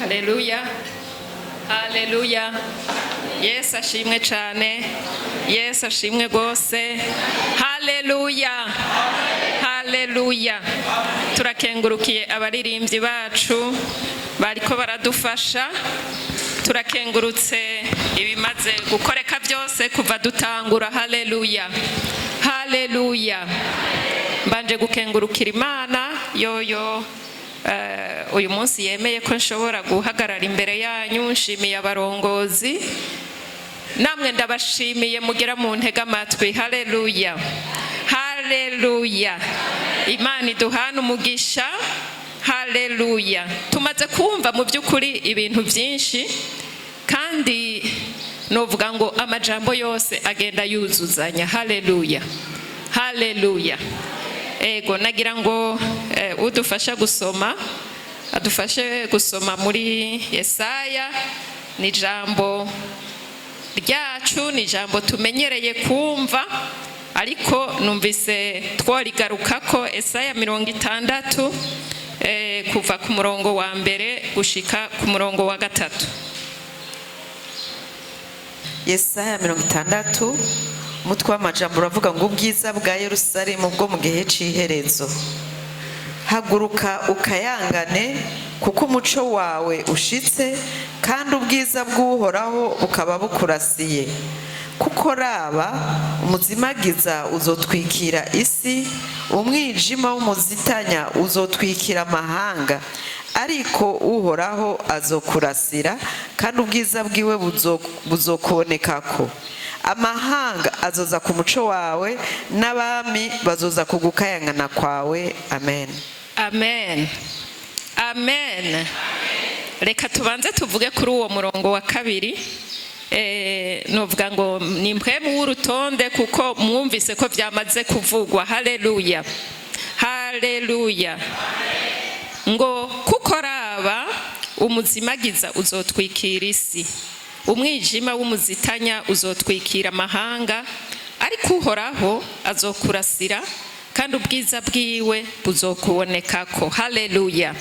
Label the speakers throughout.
Speaker 1: Haleluya. Haleluya. Yesu ashimwe cyane. Yesu ashimwe gose. Haleluya. Haleluya. Turakengurukiye abaririmbyi bacu bariko baradufasha. Turakengurutse ibimaze gukoreka byose kuva dutangura. Haleluya. Haleluya. Mbanje gukengurukira Imana yoyo uyu munsi yemeye ko nshobora guhagarara imbere yanyu. Nshimiye abarongozi, namwe ndabashimiye mugera mu ntega amatwi. Haleluya. Haleluya. Imana iduhana umugisha. Haleluya. Tumaze kumva mu by'ukuri ibintu byinshi, kandi novuga ngo amajambo yose agenda yuzuzanya. Haleluya. Haleluya. Ego nagira ngo udufasha gusoma, adufashe gusoma muri Yesaya. Ni jambo ryacu, ni jambo tumenyereye kumva, ariko numvise tworigarukako. Yesaya 60 kuva ku murongo wa mbere gushika ku murongo wa 3.
Speaker 2: Yesaya 60 umutwe w'amajambo uravuga ngo ubwiza bwa Yerusalemu bwo mu gihe c'iherezo. Haguruka ukayangane, kuko umuco wawe ushitse, kandi ubwiza bw'Uhoraho bukaba bukurasiye. Kuko raba, umuzimagiza uzotwikira isi, umwijima w'umuzitanya uzotwikira amahanga, ariko Uhoraho azokurasira, kandi ubwiza bwiwe buzokubonekako. Amahanga azoza ku muco wawe, n'abami bazoza ku gukayangana kwawe. Amen.
Speaker 1: Amen. Amen. Reka tubanze tuvuge kuri uwo murongo wa 2. Novuga ngo ni mpwemu w'urutonde, kuko mwumvise ko byamaze kuvugwa. Haleluya. Haleluya. Ngo kuko raba, umuzimagiza uzotwikira isi, umwijima w'umuzitanya uzotwikira amahanga, ariko Uhoraho azokurasira, kandi ubwiza bwiwe buzokubonekako. Haleluya.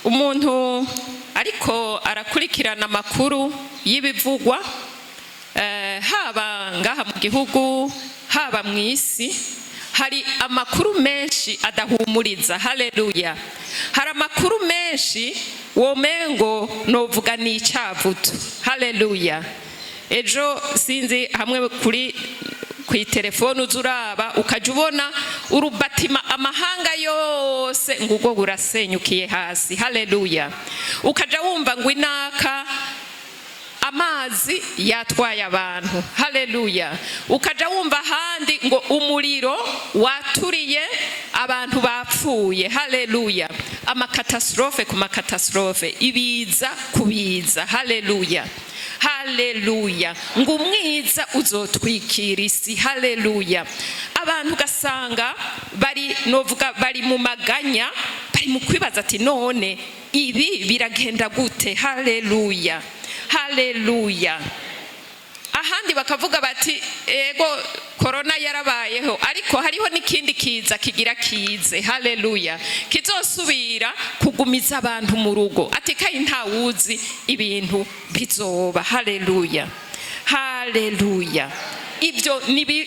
Speaker 1: Umuntu ariko arakurikirana amakuru y'ibivugwa, haba ngaha mu gihugu, haba mu isi, hari amakuru menshi adahumuriza. Haleluya. Hari amakuru menshi womengo novuga ni icyavuto. Haleluya. Ejo sinzi hamwe ku telefone uzuraba ukaja ubona urubatima amahanga yose ngugo burasenyukiye hasi. Haleluya. Ukaja wumva ngo inaka amazi yatwaye abantu. Haleluya. Ukaja wumva handi ngo umuriro waturiye abantu bapfuye. Haleluya. Amakatastrofe ku makatastrofe, ibiza kubiza. Haleluya. Haleluya. Ngo umwiza uzotwikira isi. Haleluya. Abantu gasanga bari mu maganya, bari mu kwibaza ati none ibi biragenda gute. Haleluya. Haleluya. Ahandi bakavuga bati ego corona yarabayeho, ariko hariho n'ikindi kiza kigira kize. Haleluya. Kizosubira kugumiza abantu mu rugo, ati kai ntawuzi ibintu bizoba. Haleluya. Haleluya. Ibyo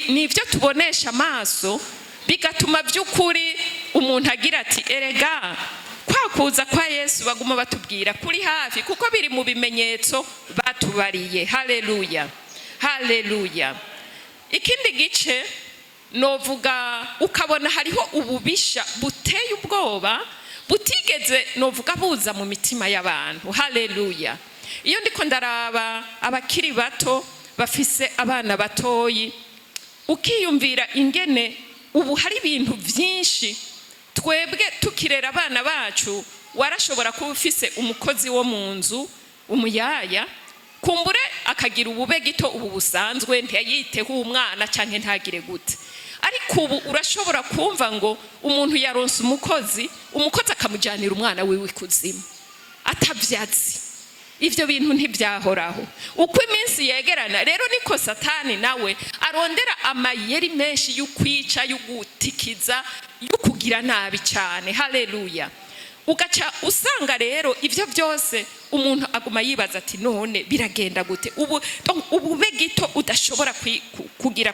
Speaker 1: nibyo tubonesha amaso, bigatuma by'ukuri umuntu agira ati erega kwakuza kwa Yesu baguma batubwira kuri hafi, kuko biri mu bimenyetso batubariye. Haleluya. Haleluya. Ikindi gice novuga ukabona hariho ububisha buteye ubwoba, butigeze novuga buza mu mitima y'abantu. Haleluya. Iyo ndiko ndaraba abakiri bato bafise abana batoyi, ukiyumvira ingene ubu hari ibintu byinshi. Twebwe tukirera abana bacu, warashobora kuba ufise umukozi wo mu nzu, umuyaya, kumbure akagira ubube gito ubu busanzwe, ntiyiteho umwana canke ntagire gute. Ariko ubu urashobora kumva ngo umuntu yaronse umukozi akamujanira umwana wiwe kuzimu atavyazi. Ivyo bintu ntibyahoraho. Uko iminsi yegerana rero niko Satani nawe arondera amayeri menshi y'ukwica, y'ugutikiza, y'ukugira nabi cyane. Haleluya. ugaca usanga rero ivyo byose umuntu aguma yibaza ati none biragenda gute ubu begito udashobora kugira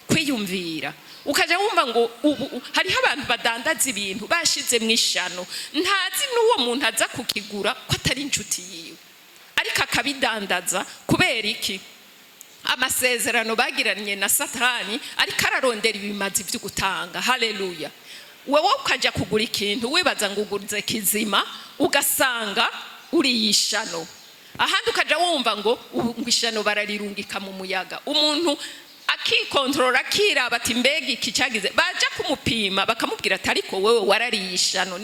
Speaker 1: kwiyumvira ukaja wumva ngo ubu hariho abantu badandaza ibintu bashize mu ishano ntazi n'uwo muntu aza kukigura ko atari inshuti yiwe ariko akabidandaza kubera iki amasezerano bagiranye na Satani ariko ararondera ibimazi byo gutanga. Haleluya. Wewe ukaja kugura ikintu wibaza ngo ugurize kizima ugasanga uri yishano ahandi ukaja wumva ngo ishano bararirungika mu muyaga umuntu akikontrola kiraba ati mbega iki cyagize baja kumupima bakamubwira ati ariko wewe warariyishano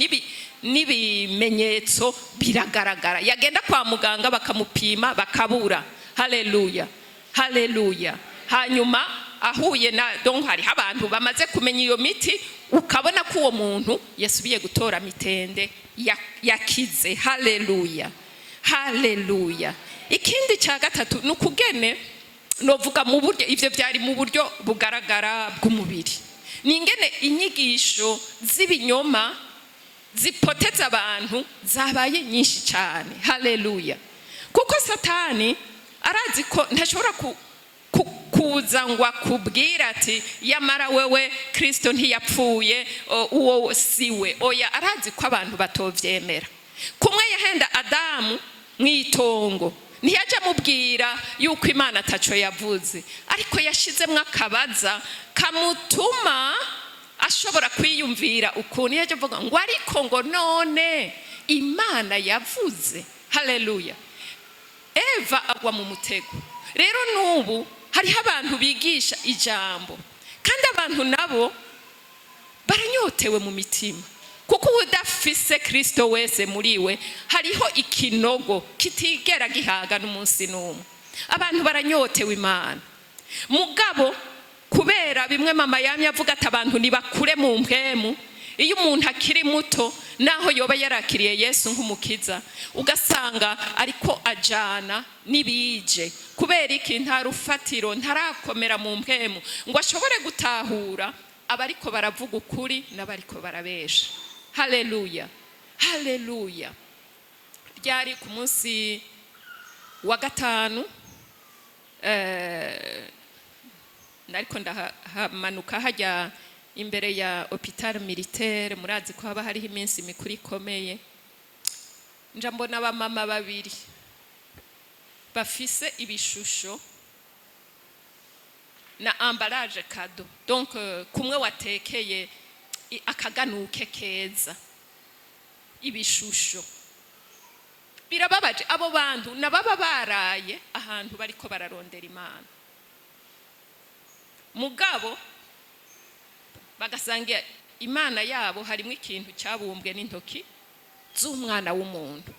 Speaker 1: nibimenyetso biragaragara yagenda kwa muganga bakamupima bakabura. Haleluya. Haleluya. Hanyuma ahuye na donc hari abantu bamaze kumenya iyo miti ukabona ko uwo muntu yasubiye gutora mitende yakize. Haleluya. Haleluya. Ikindi cya gatatu nukugene novuga mu buryo ivyo byari mu buryo bugaragara bw'umubiri ningene inyigisho z'ibinyoma zipoteza abantu zabaye nyinshi cyane. Haleluya. Kuko Satani arazi ko ntashobora kuza ngo akubwira ati yamara wewe Kristo ntiyapfuye uwo siwe oya arazi ko abantu batovyemera. Kumwe yahenda Adamu mwitongo ntiyaje mubwira yuko Imana ataco yavuze ariko yashizemwe akabaza kamutuma ashobora kwiyumvira ukuntu yaje avuga ngo ariko ngo none Imana yavuze. Haleluya. Eva agwa mu mutego. Rero nubu hariho abantu bigisha ijambo kandi abantu nabo baranyotewe mu mitima kuko udafise Kristo wese muriwe hariho ikinogo kitigera gihaga n'umunsi n'umwe. Abantu baranyotewe Imana mugabo kubera bimwe mama yamye avuga ati abantu nibakure mu mpwemu. Iyo umuntu akiri muto naho yoba yarakiriye Yesu nk'umukiza ugasanga ariko ajana nibije kubera iki nta rufatiro ntarakomera mu mpwemu ngo ashobore gutahura abariko baravuga ukuri n'abariko barabesha. Haleluya. Haleluya. Byari ku munsi wa gatanu nariko ndahamanuka hajya imbere ya hôpital militaire murazi ko haba hariho iminsi mikuru ikomeye nja mbona abamama babiri bafise ibishusho na emballage cadeau donc kumwe watekeye akaganuke keza ibishusho birababaje abo bantu nababa baraye ahantu bariko bararondera Imana mugabo bagasanga Imana yabo harimo ikintu cyabumbwe n'intoki z'umwana w'umuntu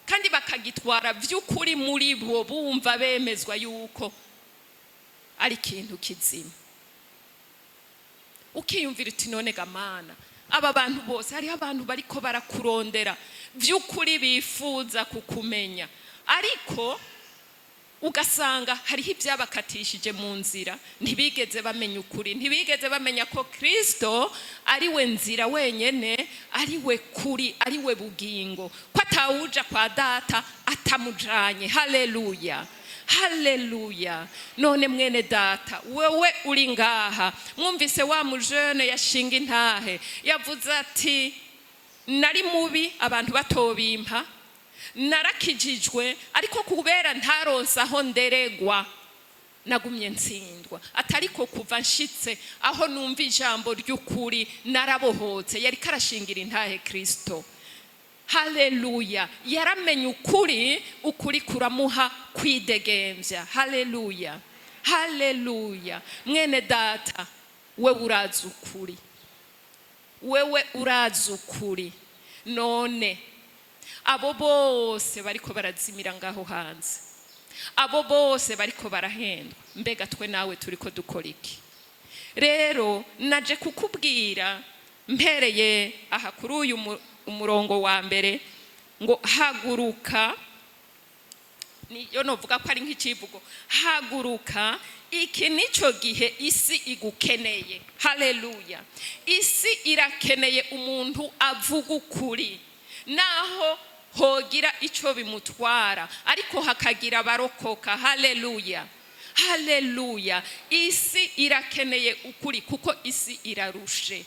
Speaker 1: kandi bakagitwara by'ukuri muri bo bumva bemezwa yuko ari ikintu kizima. Ukiyumvira uti none gamana aba bantu bose hari abantu bariko barakurondera by'ukuri bifuza kukumenya ariko ugasanga hariho ibyabakatishije mu nzira ntibigeze bamenya ukuri ntibigeze bamenya ko Kristo ari we nzira wenyene ari we kuri ari we bugingo ko atawuja kwa data atamujanye. Haleluya. Haleluya. None mwene data wewe uri ngaha mwumvise wa mujene yashinga intahe yavuze ati nari mubi abantu batobimpa narakijijwe ariko kubera ntaronsa aho nderegwa nagumye ntsindwa atariko kuva nshitse aho numva ijambo ry'ukuri narabohotse yari karashingira intahe Kristo. Haleluya. Yaramenye ukuri kuramuha kwidegembya. Haleluya. Haleluya. Mwene data wewe urazi ukuri wewe urazi ukuri none abo bose bariko barazimira ngaho hanze abo bose bariko barahendwa mbega twe nawe turiko dukora iki? Rero naje kukubwira mpereye aha kuri uyu umurongo wa mbere ngo haguruka niyo novuga ko ari nk'ikivugo, haguruka, iki nico gihe isi igukeneye. Haleluya. Isi irakeneye umuntu avuga ukuri, naho hogira ico bimutwara ariko hakagira barokoka. Haleluya, haleluya. Isi irakeneye ukuri kuko isi irarushe.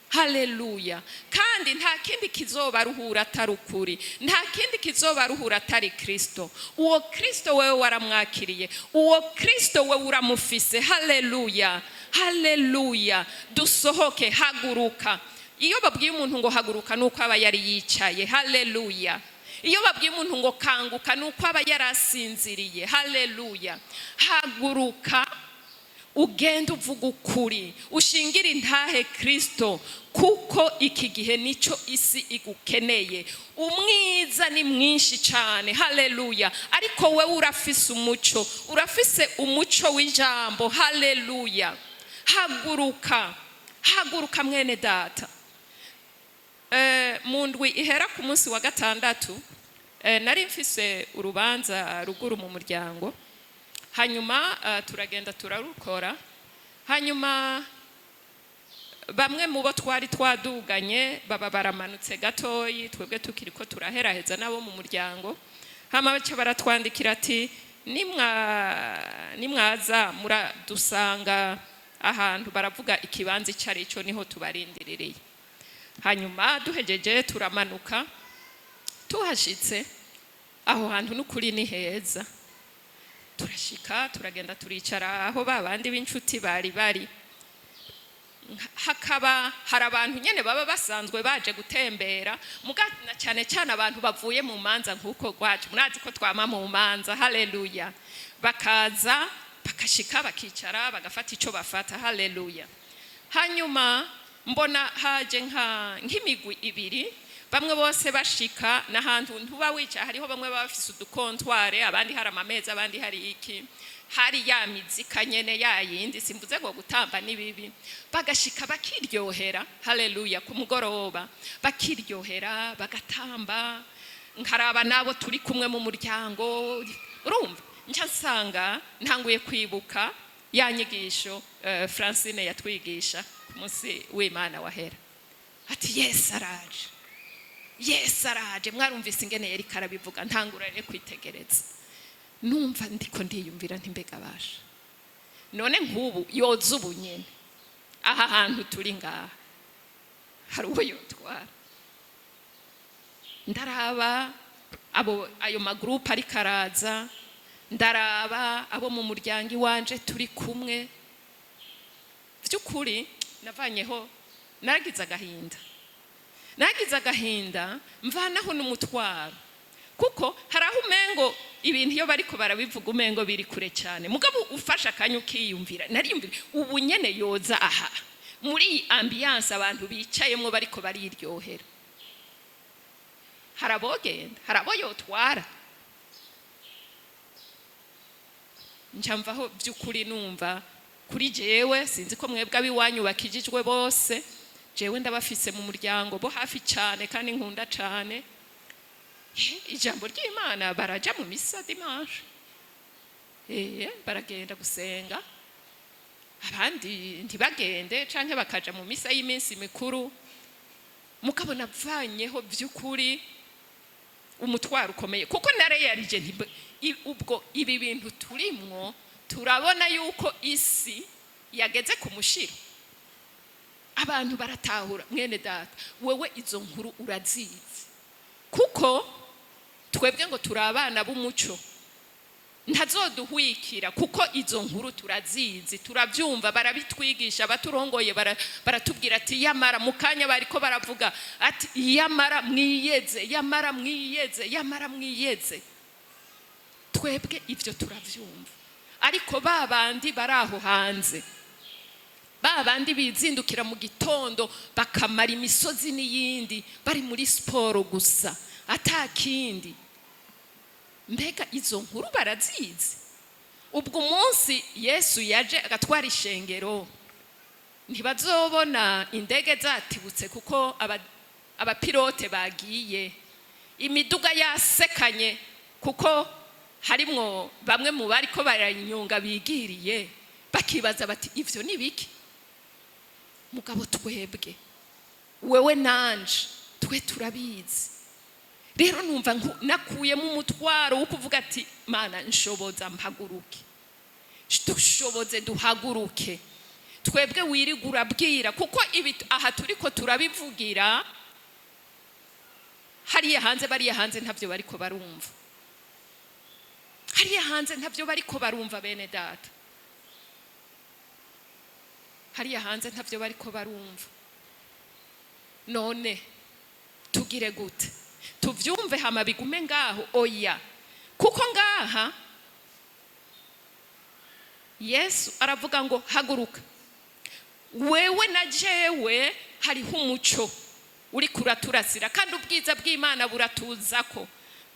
Speaker 1: Haleluya. Kandi nta kindi kizobaruhura atari ukuri, nta kindi kizobaruhura atari Kristo. Uwo Kristo wewe waramwakiriye, uwo Kristo wewe uramufise. Haleluya, haleluya. Dusohoke, haguruka. Iyo babwiye umuntu ngo haguruka nuko aba yari yicaye. Haleluya. Iyo babwiye umuntu ngo kanguka nuko aba yarasinziriye. Haleluya. Haguruka, ugenda uvuga ukuri, ushingira intahe Kristo, kuko iki gihe nico isi igukeneye. Umwiza ni mwinshi cyane. Haleluya. Ariko we urafise umuco, urafise umuco w'ijambo. Haleluya. Haguruka, haguruka mwene data. Mu ndwi ihera ku munsi wa gatandatu nari mfise urubanza ruguru mu muryango, hanyuma turagenda turarukora. Hanyuma bamwe mu bo twari twaduganye baba baramanutse gatoyi, twebwe tukiriko turaheraheza nabo mu muryango. Hama baca baratwandikira ati nimwaza muradusanga ahantu baravuga ikibanza icari cyo niho tubarindiririye. Hanyuma duhejeje turamanuka, tuhashitse aho hantu n'ukuri ni heza. Turashika turagenda turicara aho babandi b'inshuti bari. Hakaba hari abantu nyene baba basanzwe baje gutembera, mugana cyane cyane abantu bavuye mu manza nkuko gwacu. Murazi ko twama mu manza. Haleluya. Bakaza bakashika bakicara bagafata ico bafata. Haleluya. Hanyuma mbona haje nk'imigwi ibiri, bamwe bose bashika n'ahantu ntuba wica. Hariho bamwe bafise udukontware, abandi hari amameza, abandi hari iki, hari ya mizika nyene yayindi, simvuze ngo gutamba nibibi. Bagashika bakiryohera. Haleluya. Ku mugoroba bakiryohera bagatamba, nkaraba nabo turi kumwe mu muryango. Urumva, nca nsanga ntanguye kwibuka ya nyigisho Francine yatwigisha ku munsi w'Imana wahera. Ati Yesu araje, Yesu araje. Mwarumvise ingene yari karabivuga, ntangura rero kwitegereza. Numva ndiko ndiyumvira nti mbega basha, none nk'ubu yoza ubu nyene aha hantu turi ngaha hari uwo yotwara. Ndaraba ayo magroupe ari karaza, ndaraba abo mu muryango iwanje turi kumwe. By'ukuri navanyeho, nagize agahinda, mvanaho n'umutwaro, kuko hari aho umengo ibintu iyo bariko barabivuga umengo biri kure cyane, mugabo ufasha akanya ukiyumvira. Nariyumvira ubu nyene yoza aha muri iyi ambiance abantu bicayemwo bariko bariryohera. Harabogenda, harabo yotwara. Njamvaho by'ukuri numva kuri jewe, sinzi ko mwebwe abiwanyu bakijijwe bose, jewe ndabafise mu muryango bo hafi cyane kandi nkunda cyane. Ijambo ry'Imana baraja mu misa dimanche, baragenda gusenga. Abandi ntibagende canke bakaja mu misa y'iminsi mikuru. Mukabona vanyeho by'ukuri umutwaro ukomeye, kuko nareyarije ubwo ibi bintu turimwo turabona yuko isi yageze ku mushiro. Abantu baratahura. Mwene data, wewe izo nkuru urazizi, kuko twebwe ngo turi abana b'umuco, ntazoduhwikira kuko izo nkuru turazizi, turabyumva, barabitwigisha, baturongoye baratubwira ati yamara mukanya bariko baravuga ati yamara mwiyeze, yamara mwiyeze, yamara mwiyeze. Twebwe ivyo turavyumva, ariko babandi baraho hanze, babandi bizindukira mu gitondo bakamara imisozi n'iyindi bari muri siporo gusa atakindi, mbega izo nkuru barazizi. Ubwo umunsi Yesu yaje agatwara ishengero, ntibazobona indege zatibutse kuko abapilote bagiye, imiduga yasekanye kuko harimwo bamwe mu bari ko baranyonga bigiriye bakibaza bati ivyo ni biki? Mugabo twebwe wewe nanje twe turabizi. Rero numva nakuyemo umutwaro wo kuvuga ati Mana nshoboza mpaguruke, dushoboze duhaguruke. Twebwe wirigura bwira kuko ibi aha turiko turabivugira hariya hanze, bariya hanze ntavyo bariko barumva, hariya hanze ntavyo bariko barumva bene data, hariya hanze ntavyo bariko barumva. None tugire gute? Tuvyumve hama bigume ngaho? Oya, kuko ngaha Yesu aravuga ngo haguruka, wewe na jewe hariho umuco uri kuraturasira, kandi ubwiza bw'Imana buratuzako,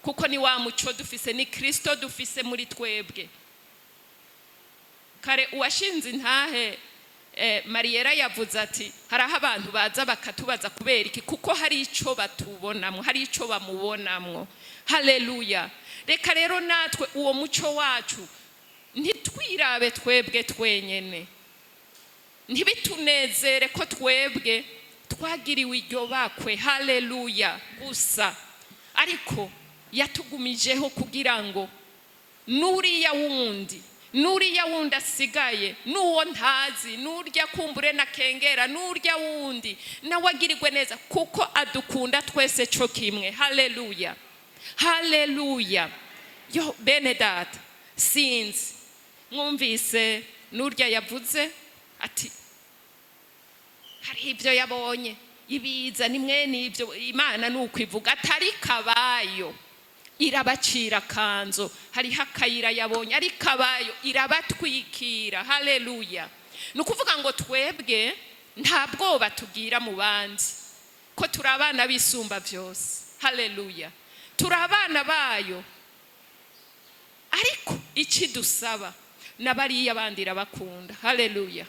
Speaker 1: kuko ni wa muco dufise, ni Kristo dufise muri twebwe. Kare uwashinze intahe Mariyera yavuze ati haraho abantu baza bakatubaza kubera iki, kuko hari ico batubonamwo, hari ico bamubonamwo. Haleluya. Reka rero natwe uwo muco wacu ntitwirabe twebwe twenyene, ntibitunezere ko twebwe twagiriwe iryo bakwe. Haleluya. Gusa ariko yatugumijeho kugira ngo nuriya wundi asigaye, nuwo ntazi, nurya kumbure na kengera, nurya wundi nawe agirirwe neza, kuko adukunda twese cyo kimwe. Haleluya. Haleluya. Yo bene data, sinzi mwumvise nurya yavuze ati hari ibyo yabonye ibiza ni mwene ibyo, Imana nukwivuga atari kabayo irabacira kanzo, hari hakayira yabonye ari kabayo irabatwikira. Haleluya. Nukuvuga ngo twebwe nta bwoba tugira mu bandi, ko turi abana bisumba byose. Haleluya. Turi abana bayo, ariko iki dusaba nabariya abandi irabakunda. Haleluya.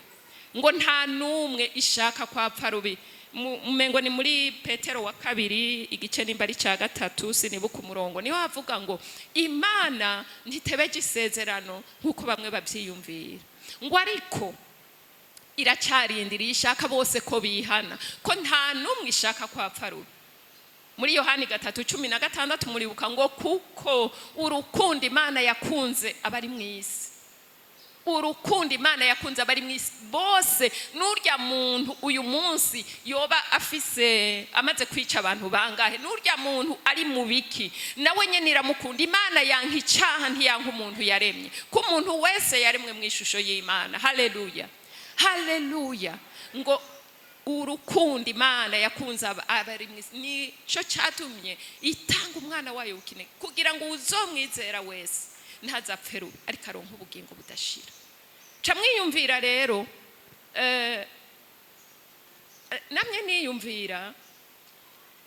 Speaker 1: Ngo nta numwe ishaka kwapfa rubi. Umengo ni muri Petero wa 2 igice nimba ari ca 3 sinibuka umurongo, niho avuga ngo Imana ntitebeje isezerano nkuko bamwe bavyiyumvira, ngo ariko iracarindiriye ishaka bose ko bihana, ko nta numwe ishaka kwapfa rubi. Muri Yohani 3:16 muribuka ngo kuko urukundo Imana yakunze abari mw'isi, urukundo Imana yakunze abari mw'isi bose. Nurya muntu uyu munsi yoba afise amaze kwica abantu bangahe, nurya muntu ari mu biki, nawe nyene iramukunda. Imana yanka icaha ntiyanka umuntu yaremye, ko umuntu wese yaremwe mu ishusho y'Imana. Haleluya. Haleluya. Ngo urukundo Imana yakunze abari mw'isi nico catumye itanga umwana wayo ukine, kugira ngo uzomwizera wese ntazapfe rubi, ariko aronka ubugingo budashira. Camwiyumvira rero namye niyumvira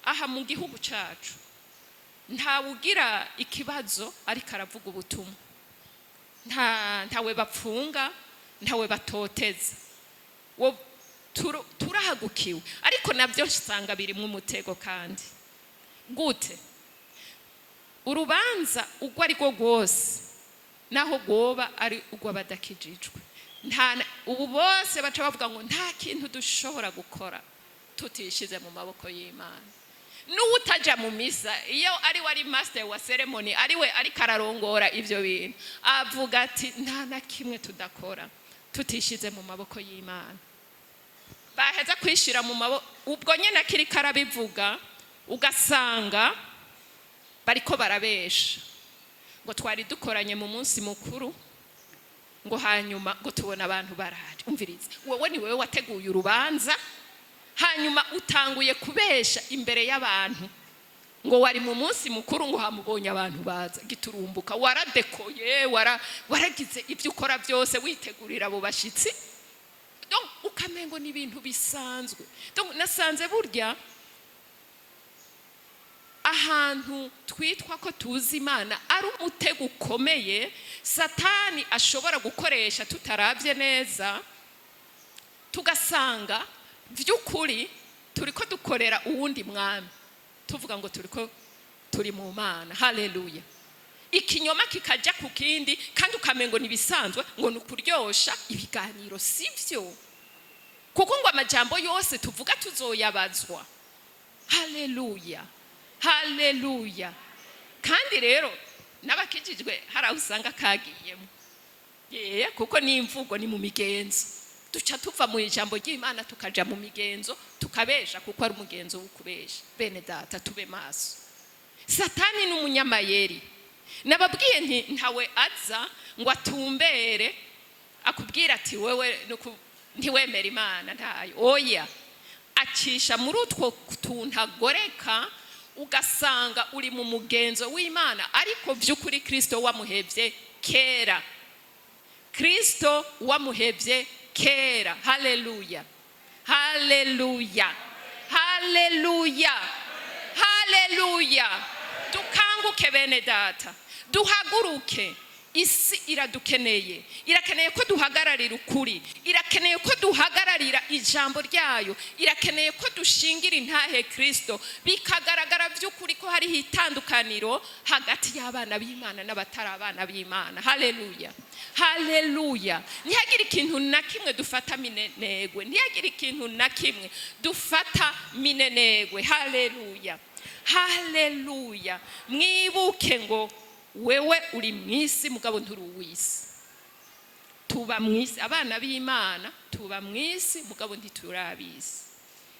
Speaker 1: aha mu gihugu cacu ntawugira ikibazo ariko aravuga ubutumwa, ntawe bapfunga, ntawe batoteza. Turahagukiwe, ariko nabyo usanga birimwe umutego. Kandi gute urubanza ugwa ariko rwose naho goba ari ugwabadakijijwe, ubu bose baca bavuga ngo nta kintu dushobora gukora tutishize mu maboko y'Imana. N'utaja mu misa, iyo ari wari master wa ceremony, ariwe ariko ararongora ivyo bintu, avuga ati nta na kimwe tudakora tutishize mu maboko y'Imana. Baheza kwishira mu maboko, ubwo nyene akiri karabivuga ugasanga bariko barabesha ngo twari dukoranye mu munsi mukuru, ngo hanyuma ngo tubona abantu baraje. Umvirize, wowe ni wewe wateguye urubanza, hanyuma utanguye kubesha imbere y'abantu ngo wari mu munsi mukuru, ngo hamubonye abantu baza giturumbuka, waradekoye, waragize ibyo ukora byose witegurira abo bashitsi. Donc ukamengo ni ibintu bisanzwe. Donc nasanze burya ahantu twitwa ko tuzi Imana ari umutego ukomeye Satani ashobora gukoresha tutaravye neza, tugasanga vy'ukuri turiko dukorera uwundi mwami, tuvuga ngo turi mu Mana. Haleluya. ikinyoma kikajya ku kindi kandi ukamengo nibisanzwe ngo nukuryosha ibiganiro sivyo kuko ngo amajambo yose tuvuga tuzoyabazwa. Haleluya, haleluya. Kandi rero n'abakijijwe hari usanga kagiyemo kuko ni imvugo, ni mu migenzo. Duca tuva mu ijambo ry'Imana tukaja mu migenzo tukabesha kuko ari umugenzo w'ukubesha. Bene data tube maso. Satani n'umunyamayeri. Nababwiye ntawe aza ngo atumbere akubwira ati wewe ntiwemera Imana, ntayo. Oya, acisha muri utwo tuntagoreka ugasanga uri mu mugenzo w'Imana, ariko by'ukuri Kristo wamuhevye kera. Kristo wamuhevye kera. Haleluya, haleluya, haleluya, haleluya. Dukanguke bene data, duhaguruke. Isi iradukeneye, irakeneye ko duhagararira ukuri, irakeneye ko duhagararira ijambo ryayo, irakeneye ko dushingira intahe Kristo, bikagaragara by'ukuri ko hariho itandukaniro hagati y'abana b'Imana n'abatari abana b'Imana. Haleluya, haleluya. Ntihagire ikintu na kimwe dufata minenegwe, ntihagire ikintu na kimwe dufata minenegwe. Haleluya, haleluya. Mwibuke ngo wewe uri mwisi mugabo nturi uwisi. Tuba mwisi, abana b'Imana tuba mwisi mugabo ntiturabisi.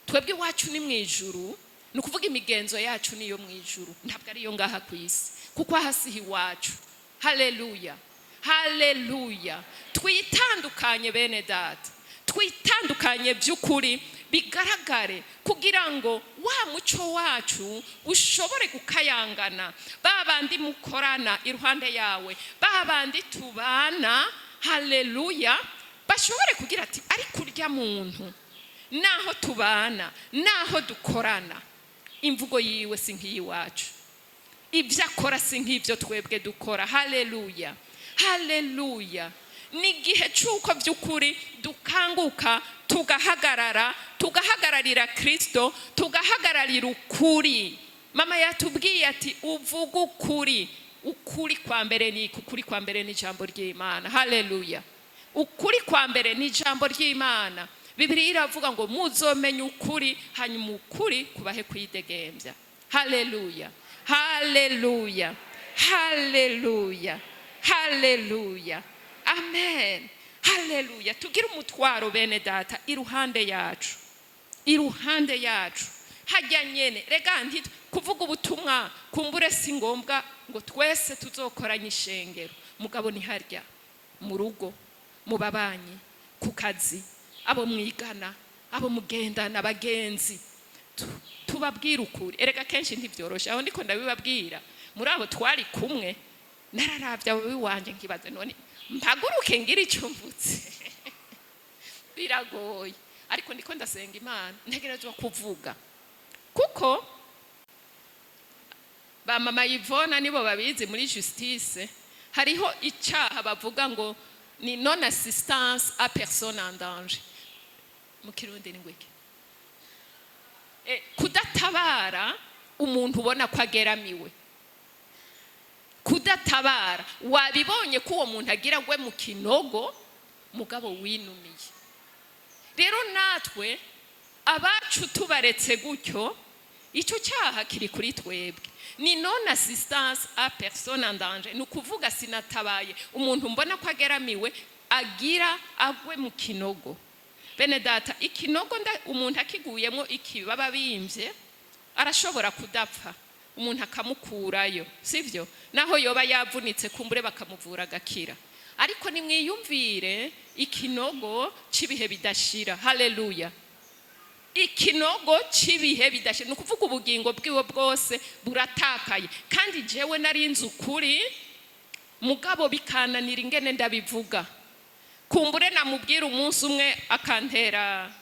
Speaker 1: Twebwe wacu ni mwijuru, nukuvuga imigenzo yacu niyo mwijuru, ntabwo ari yo ngaha ku isi kuko hasi iwacu. Haleluya, haleluya. Twitandukanye bene data, twitandukanye by'ukuri bigaragare kugira ngo wa muco wacu ushobore gukayangana. Babandi mukorana iruhande yawe, babandi tubana, haleluya, bashobore kugira ati ari kurya muntu naho tubana, naho dukorana, imvugo yiwe si nk'iyiwacu, ibyo akora si nk'ibyo twebwe dukora. Haleluya, haleluya. Nigihe cyuko by'ukuri dukanguka tugahagararira Kristo, tugahagararira ukuri. Mama yatubwiye ati uvuga ukuri. Ukuri kwa mbere ni ukuri kwa mbere ni ijambo ry'Imana. Haleluya, ukuri kwa mbere ni ijambo ry'Imana. Bibiliya iravuga ngo muzomenya ukuri hanyuma ukuri kubahe kwidegembya. Haleluya, haleluya, haleluya, haleluya. Amen, haleluya. Tugira umutwaro bene data iruhande yacu, iruhande yacu. Hajya nyene rega nti kuvuga ubutumwa kumbure si ngombwa ngo twese tuzokoranye ishengero, mugabo ni harya mu rugo, mu babanyi, ku kazi, abo mwigana, abo mugendana bagenzi, tubabwira ukuri. Erega kenshi ntivyorosha, aho ndiko ndabibabwira muri abo twari kumwe, nararavya wiwanje nkibaze none mpaguruke ngira icyo mvutse. Biragoye, ariko ndiko ndasenga Imana ntegerezwa kuvuga kuko ba mama Yvonne nibo babizi muri justice. Hariho icyaha bavuga ngo ni non assistance à personne en danger. Mu Kirundi ni ngwiki, kudatabara umuntu ubona ko ageramiwe. Kudatabara wabibonye ko uwo muntu agira gwe mu kinogo mugabo winumiye. Rero natwe abacu tubaretse gutyo, icyo cyaha kiri kuri twebwe. Ni non assistance à personne en danger, nukuvuga sinatabaye umuntu mbona ko ageramiwe agira agwe mu kinogo. Bene data, ikinogo umuntu akiguyemo ikibaba bimvye arashobora kudapfa, umuntu akamukurayo, sivyo? Naho yoba yavunitse kumbure bakamuvura agakira. Ariko nimwiyumvire ikinogo cibihe bidashira. Haleluya, ikinogo cibihe bidashira, nukuvuga ubugingo bwiwe bwose buratakaye. Kandi jewe narinze ukuri mugabo bikananira ingene ndabivuga. Kumbure namubwira umunsi umwe akantera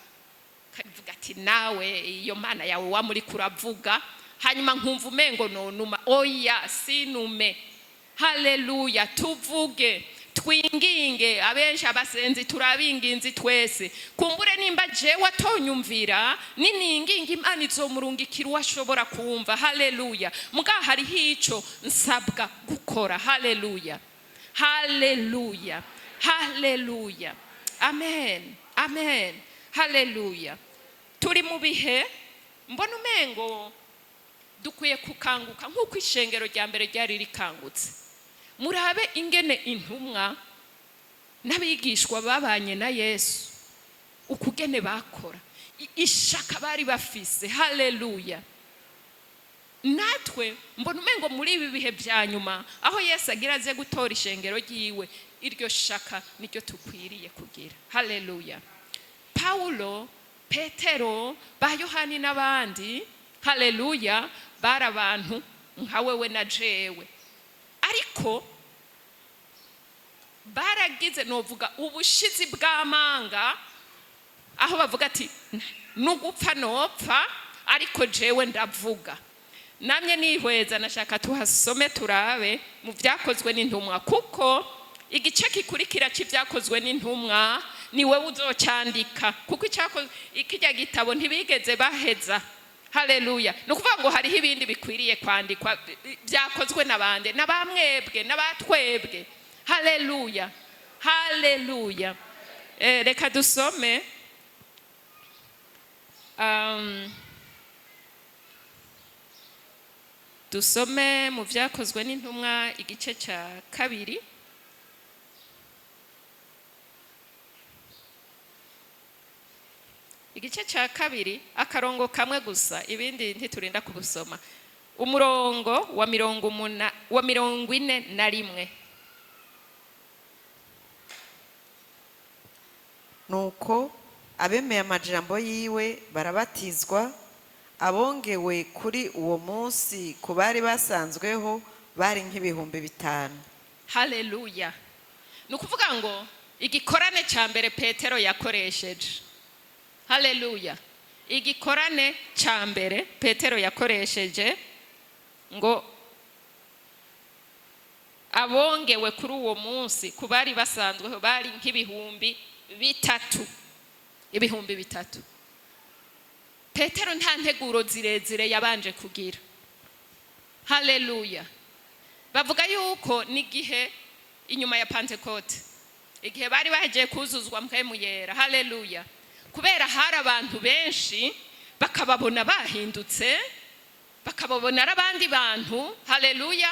Speaker 1: kavuga ati nawe iyo Mana yawe wa muri kuravuga, hanyuma nkumva umengo nonuma. Oya, sinume. Haleluya, tuvuge twinginge abenshi abasenzi turabinginzi twese kumbure nimba jewe atonyumvira nininginga Imana izomurungikira uwashobora kumva. Haleluya. Muga hariho ico nsabwa gukora. Haleluya, haleluya, haleluya. Amen, amen, haleluya. Turi mu bihe mbona umengo dukwiye kukanguka nk'uko ishengero rya mbere ryari rikangutse. Murabe ingene intumwa n'abigishwa babanye na Yesu ukugene bakora, ishaka bari bafise. Haleluya. Natwe mbona umengo muri ibi bihe bya nyuma aho Yesu agira aze gutora ishengero ryiwe, iryo shaka niryo tukwiriye kugira. Haleluya. Paulo, Petero, ba Yohani n'abandi, haleluya, bari abantu nka wewe na jewe, ariko baragize novuga ubushizi bw'amanga aho bavuga ati nugupfa nopfa ariko jewe ndavuga. Namye nihweza nashaka tuhasome turabe mu byakozwe n'intumwa, kuko igice kikurikira cy'ibyakozwe n'intumwa ni wewe uzocyandika, kuko ikijya gitabo ntibigeze baheza. Haleluya. Nukuvuga ngo hariho ibindi bikwiriye kwandikwa byakozwe n'abande n'abamwebwe n'abatwebwe. Haleluya, haleluya. Reka dusome dusome mu byakozwe n'intumwa igice cya kabiri, igice cya kabiri akarongo kamwe gusa, ibindi ntiturinda kubusoma. Umurongo wa 41.
Speaker 2: Nuko abemeye amajambo yiwe barabatizwa, abongewe kuri uwo munsi ku bari basanzweho bari nk'ibihumbi 5.
Speaker 1: Haleluya. Nukuvuga ngo igikorane cya mbere Petero yakoresheje. Haleluya. Igikorane cya mbere Petero yakoresheje ngo abongewe kuri uwo munsi ku bari basanzweho bari nk'ibihumbi 3. Ibihumbi 3. Petero nta nteguro zirezire yabanje kugira. Haleluya. Bavuga yuko nigihe inyuma ya Pentecote, igihe bari bahejeje kuzuzwa mpwemu yera. Haleluya. Kubera hari abantu benshi bakababona bahindutse, bakababona arabandi bantu. Haleluya.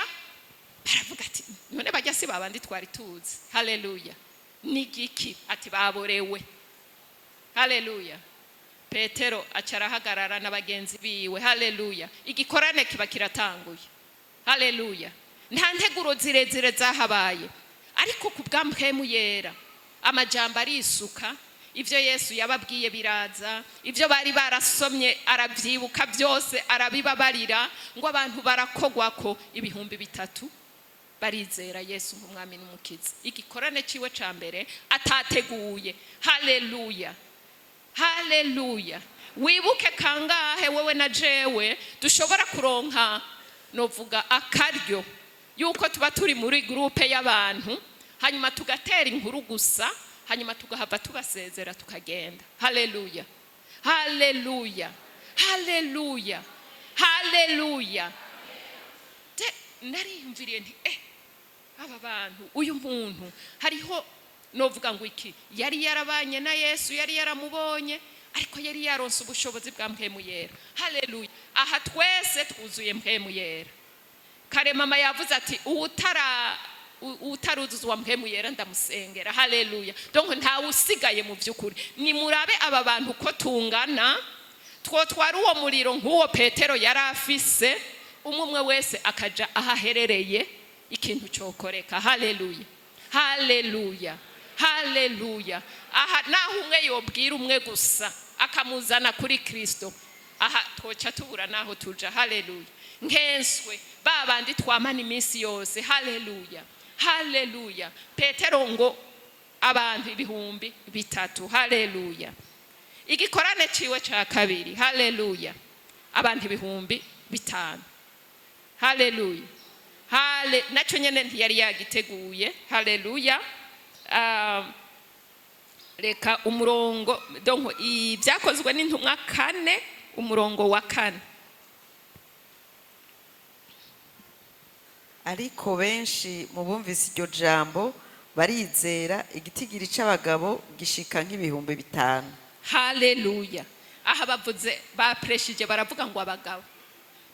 Speaker 1: Baravuga ati none bajya si babandi twari tuzi. Haleluya. Nigiki ati baborewe. Haleluya. Petero acarahagarara n'abagenzi biwe. Haleluya. Igikorane kiba kiratanguye. Haleluya. Nta nteguro zirezire zahabaye, ariko kubw'ampwemu yera amajambo arisuka. Ivyo Yesu yababwiye biraza, ivyo bari barasomye arabyibuka byose arabibabarira, ngo abantu barakogwako ibihumbi 3 barizera Yesu nk'umwami n'umukiza. Igikorane ciwe ca mbere atateguye. Haleluya, haleluya. Wibuke kangahe wewe na jewe dushobora kuronka novuga akaryo yuko tuba turi muri groupe y'abantu, hanyuma tugatera inkuru gusa, hanyuma tugahava tubasezera tukagenda. Haleluya, haleluya, haleluya, haleluya. Nariyumviriye nti aba bantu, uyu muntu hariho novuga ngo iki, yari yarabanye na Yesu, yari yaramubonye, ariko yari yaronse ubushobozi bwa mpwemu yera. Haleluya. Aha twese twuzuye mpwemu yera. Kare mama yavuze ati utaruzuzwa mpwemu yera ndamusengera. Haleluya. Donc nta usigaye mu byukuri. Ni murabe aba bantu ko tungana, twotwara uwo muriro nk'uwo Petero yari afise, umwe wese akaja ahaherereye ikintu cyokoreka. Haleluya, haleluya, haleluya. Aha naho umwe yobwira umwe gusa akamuzana kuri Kristo, aha twoca tubura naho tuja. Haleluya. Nkenswe babandi twamana iminsi yose. Haleluya, haleluya. Petero ngo abantu ibihumbi 3. Haleluya. Igikorane ciwe ca kabiri. Haleluya. Abantu ibihumbi 5. Haleluya. Naco nyene ntiyari yagiteguye. Haleluya. reka umurongo donc ibyakozwe n'intumwa 4 umurongo wa 4.
Speaker 2: ariko benshi mu bumvise iryo jambo barizera, igitigiri c'abagabo gishika nk'ibihumbi 5.
Speaker 1: Haleluya. Aha bavuze bapreshije baravuga ngo abagabo,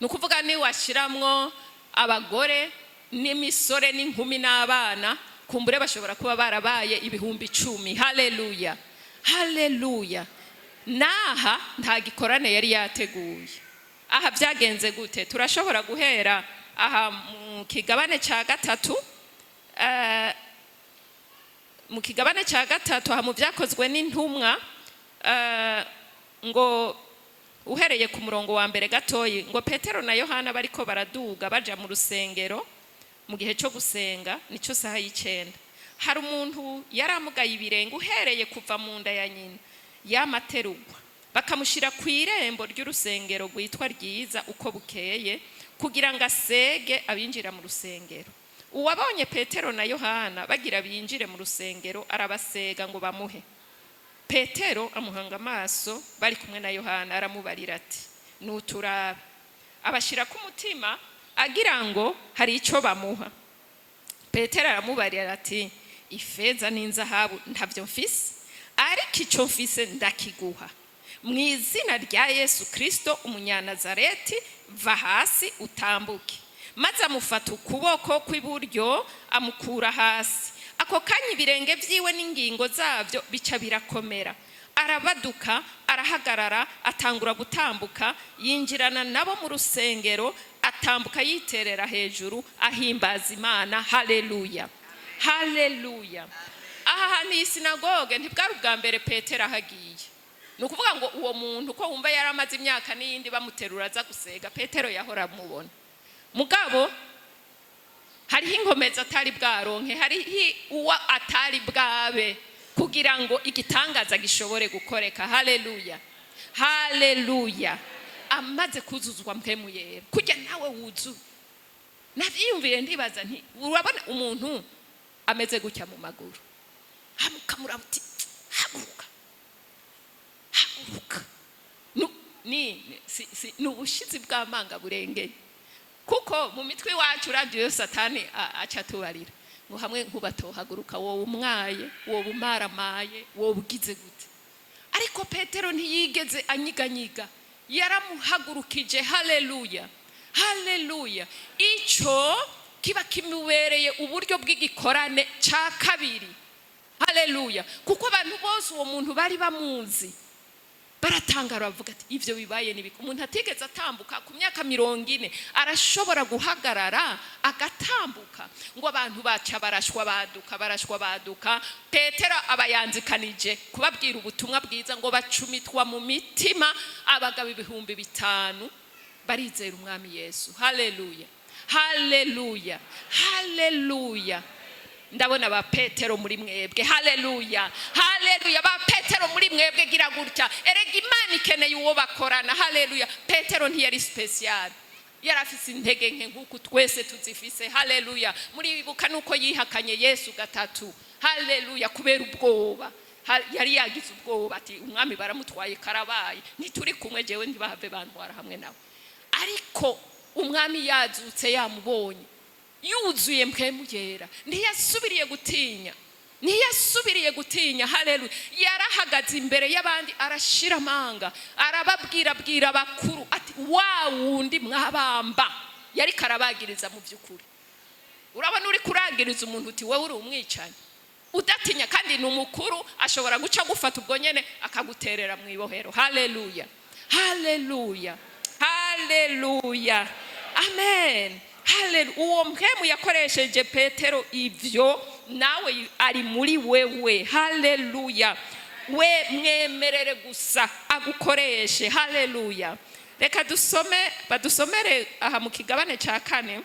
Speaker 1: nukuvuga ni washiramwo abagore n'imisore n'inkumi n'abana, kumbure bashobora kuba barabaye ibihumbi 10. Haleluya, haleluya. Naha nta gikorane yari yateguye. Aha byagenze gute? Turashobora guhera aha mu kigabane ca gatatu, mu kigabane ca gatatu aha mu byakozwe n'intumwa, ngo uhereye ku murongo wa mbere gatoyi, ngo Petero na Yohana bariko baraduga baja mu rusengero mu gihe cyo gusenga, nico saha y'9. Hari umuntu yaramugaye ibirenge uhereye kuva mu nda ya nyina, yamaterugwa bakamushira ku irembo ry'urusengero rwitwa Ryiza uko bukeye, kugira ngo asege abinjira mu rusengero. Uwabonye Petero na Yohana bagira binjire mu rusengero arabasega ngo bamuhe. Petero amuhanga amaso bari kumwe na Yohana, aramubarira ati nuturabe. Abashira ku mutima agira ngo hari ico bamuha. Petero aramubarira ati ifeza n'inzahabu ntavyo mfise, ariko ico mfise ndakiguha. Mu izina rya Yesu Kristo umunyanazareti, va hasi utambuke. Maze amufata ukuboko kw'iburyo amukura hasi. Ako kanya ibirenge vyiwe n'ingingo zavyo bica birakomera. Arabaduka, arahagarara, atangura gutambuka, yinjirana nabo mu rusengero, atambuka yiterera hejuru ahimbaza Imana. Haleluya, haleluya. Aha hantu y'isinagoge ntibwari ubwa mbere Petero ahagiye. Nukuvuga ngo uwo muntu ko wumva yaramaze imyaka n'iyindi bamuterura aza gusega, Petero yahora mubona. Mugabo hariho inkomezi atari bwaronke, hariho uwa atari bwabe kugira ngo igitangaza gishobore gukoreka. Haleluya, haleluya. Amaze kuzuzwa mpemu yera, kujya nawe wuzu. Navyiyumviye ndibaza nti urabona umuntu ameze gutya mu maguru, hamukamura buti haguruka, haguruka. Ni ubushizi bw'amanga burengeye, kuko mu mitwe wacu radio Satani aca tubarira ngo hamwe nkubatohaguruka wowe umwaye, wowe umaramaye, wowe ugize gute. Ariko Petero ntiyigeze anyiganyiga, yaramuhagurukije. Haleluya, haleluya. Ico kiba kimubereye uburyo bw'igikorane ca kabiri. Haleluya, kuko abantu bose uwo muntu bari bamuzi, baratangara bavuga ati ivyo bibaye nibiko. Umuntu atigeze atambuka ku myaka 40 arashobora guhagarara agatambuka. Ngo abantu baca barashwa baduka. Petero abayanzikanije kubabwira ubutumwa bwiza, ngo bacumitwa mu mitima abagabo 5,000 barizera umwami Yesu. Haleluya, haleluya, haleluya. Ndabona ba Petero muri mwebwe. Haleluya, haleluya. Ba Petero muri mwebwe gira gutya, erega Imana ikeneye uwo bakorana. Haleluya. Petero ntiyari special, yarafise intege nke nkuko twese tuzifise. Haleluya. Muri bibuka nuko yihakanye Yesu gatatu. Haleluya, kubera ubwoba. Yari yagize ubwoba ati umwami baramutwaye karabaye, ntituri kumwe jewe ntibahave bantwara hamwe nawe. Ariko umwami yazutse yamubonye yuzuye mpemu yera, ntiyasubiriye gutinya. Haleluya. Yarahagaze imbere y'abandi arashira amanga, arababwira bakuru ati wa wundi mwabamba yari karabagiriza mu byukuri. Urabona uri kuragiriza umuntu uti wowe uri umwicanyi udatinya, kandi ni umukuru, ashobora guca gufata ubwo nyene akaguterera mu ibohero. Haleluya, haleluya, haleluya, amen. Haleluya. Uwo mpemu yakoresheje Petero ivyo nawe ari muri wewe. Haleluya. We mwemerere gusa agukoreshe. Haleluya. Reka badusomere aha mu kigabane ca 4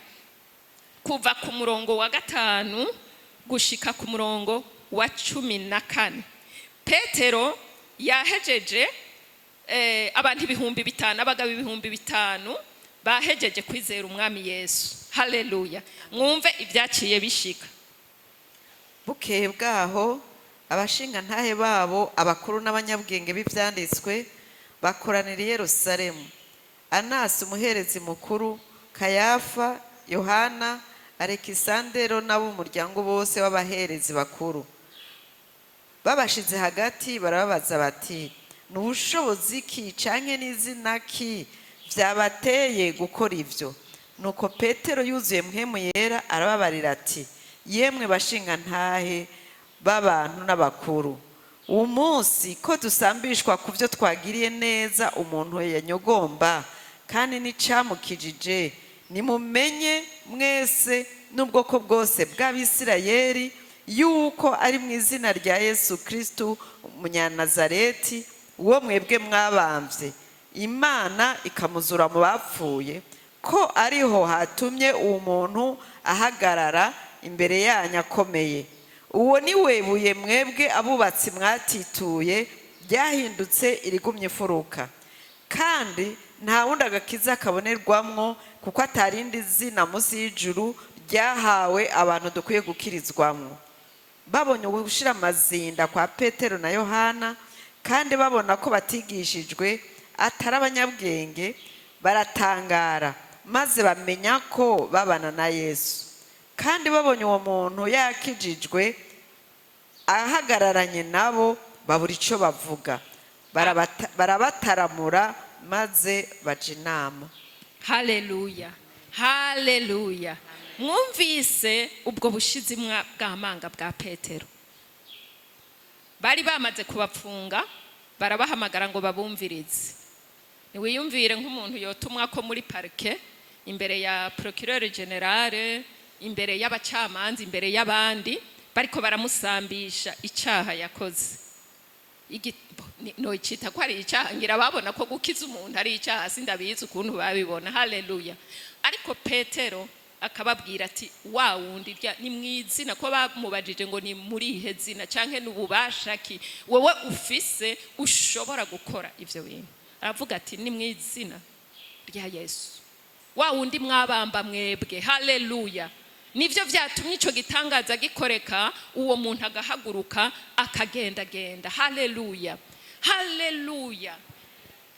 Speaker 1: kuva ku murongo wa 5 gushika ku murongo wa 14. Petero yahejeje abantu 5,000, abagabo 5,000 bahejeje kwizera umwami Yesu. Haleluya. Mwumve ibyaciye bishika.
Speaker 2: bukeye bwaho abashinga ntahe babo abakuru n'abanyabwenge b'ibyanditswe bakoranira i Yerusalemu. Anasi umuherezi mukuru, Kayafa, Yohana, Alekisandero n'ab'umuryango bose w'abaherezi bakuru babashize hagati barababaza bati, n'ubushobozi ki canke n'izina ki vyabateye gukora ivyo? Nuko Petero yuzuye mpwemu yera arababarira ati, yemwe bashinga ntahe b'abantu n'abakuru, uwo munsi ko dusambishwa ku byo twagiriye neza umuntu yanyogomba kandi n'icamukijije, nimumenye mwese n'ubwoko bwose bw'Abisirayeli yuko ari mu izina rya Yesu Kristo umunyanazareti uwo mwebwe mwabambye, Imana ikamuzura mu bapfuye, ko ariho hatumye uwo muntu ahagarara imbere yanyu akomeye. Uwo ni we buye mwebwe abubatsi mwatituye ryahindutse irigumye ifuruka, kandi nta wundi agakiza kabonerwamwo, kuko atarindi zina munsi y'ijuru ryahawe abantu dukwiye gukirizwamwo. Babonye gushira amazinda kwa Petero na Yohana, kandi babona ko batigishijwe atari abanyabwenge, baratangara maze bamenya ko babana na Yesu. Kandi babonye uwo muntu yakijijwe ahagararanye nabo, babura ico bavuga, barabataramura maze baja inama.
Speaker 1: Haleluya, haleluya. Mwumvise ubwo bushizi bw'amanga bwa Petero. Bari bamaze kubapfunga, barabahamagara ngo babumvirize. Niwiyumvire nk'umuntu yotumwa ko muri parike, imbere ya procureur general, imbere y'abacamanza, imbere y'abandi, bariko baramusambisha icaha yakoze. No icita ko ari icaha, ngira babona ko gukiza umuntu ari icaha, sindabizi ukuntu babibona. Haleluya. Ariko Petero akababwira ati, wa wundi ni mwizina ko bamubajije ngo ni muri ihe zina canke n'ububasha ki wowe ufise ushobora gukora ivyo bintu? Aravuga ati, ni mwizina rya Yesu, wa wundi mwabamba mwebwe. Haleluya. Nivyo vyatumye ico gitangaza gikoreka, uwo muntu agahaguruka akagendagenda. Haleluya, haleluya.